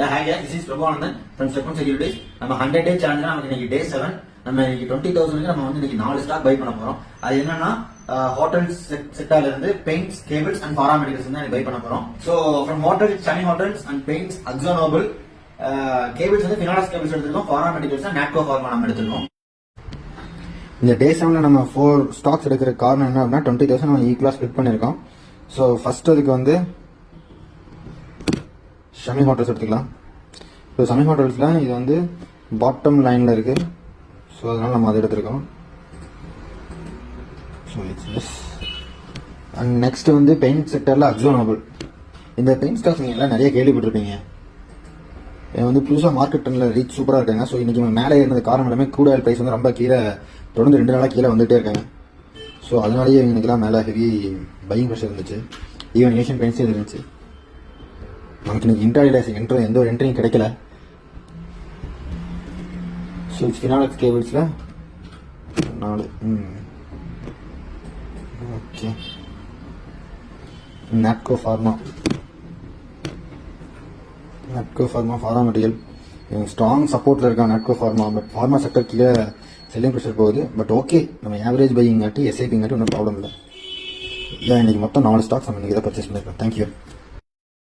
Hi guys, this is Prabhuanandan from Stepon Securities. நம்ம 100 day challenge நமக்கு இன்னைக்கு day 7. நம்ம இன்னைக்கு 20,000 நம்ம வந்து இன்னைக்கு 4 ஸ்டாக் பை பண்ண போறோம். அது என்னன்னா ஹோட்டல் செக்டார்ல இருந்து பெயிண்ட்ஸ், கேபிள்ஸ் அண்ட் பாராமெடிக்கல்ஸ் வந்து பை பண்ண போறோம். சோ ஃப்ரம் ஹோட்டல் சனி hotels and paints Akzo Nobel, cables வந்து ஃபினாலஸ் கேபிள்ஸ் எடுத்துருக்கோம், பாராமெடிக்கல்ஸ் நாட்கோ ஃபார்மா நம்ம எடுத்துருக்கோம். இந்த டே 7ல நம்ம 4 ஸ்டாக்ஸ் எடுக்கிற காரணம் என்ன அப்படின்னா 20,000 நம்ம ஈக்குவலா ஸ்பிளிட் பண்ணிருக்கோம். ஸோ ஃபர்ஸ்ட் அதுக்கு வந்து ஷமி ஹோட்டல்ஸ் எடுத்துக்கலாம். ஸோ ஷமி ஹோட்டல்ஸில் இது வந்து பாட்டம் லைனில் இருக்குது. ஸோ அதனால் நம்ம அதை எடுத்துருக்கோம். ஸோ இட்ஸ் அண்ட் நெக்ஸ்ட் வந்து பெயிண்ட் செக்டரில் அக்ஸோ நோபல். இந்த பெயிண்ட் ஸ்டாக்ஸ் நீங்கள் எல்லாம் நிறைய கேள்விப்பட்டிருப்பீங்க. வந்து புதுசாக மார்க்கெட் ட்ரெண்டில் ரீச் சூப்பராக இருக்காங்க. ஸோ இன்றைக்கி மேலே இருந்தது காரணம் எல்லாமே க்ரூட் ஆயில் ப்ரைஸ் வந்து ரொம்ப கீழே தொடர்ந்து 2 நாளாக கீழே வந்துகிட்டே இருக்காங்க. ஸோ அதனாலேயே இன்றைக்கெல்லாம் மேலே ஹெவி பையிங் ப்ரெஷர் இருந்துச்சு. ஈவன் ஏஷியன் பெயிண்ட்ஸே இருந்துச்சு. நமக்கு இன்னைக்கு இன்டர்டே எந்த ஒரு என்ட்ரியும் கிடைக்கல. ஸோ ஃபினாலக்ஸ் கேபிள்ஸில் 4 okay. Natco Pharma pharma material strong சப்போர்ட்டில் இருக்கான் Natco Pharma. But pharma sector கீழே செல்லிங் ப்ரெஷர் போகுது. பட் ஓகே, நம்ம ஆவரேஜ் பையிங் காட்டி எஸ்ஐபிங்காட்டி ஒன்றும் ப்ராப்ளம் இல்லை. இன்னைக்கு மொத்தம் 4 ஸ்டாக்ஸ் நம்ம இன்றைக்கி தான் பர்ச்சேஸ் பண்ணியிருக்கோம். தேங்க்யூ.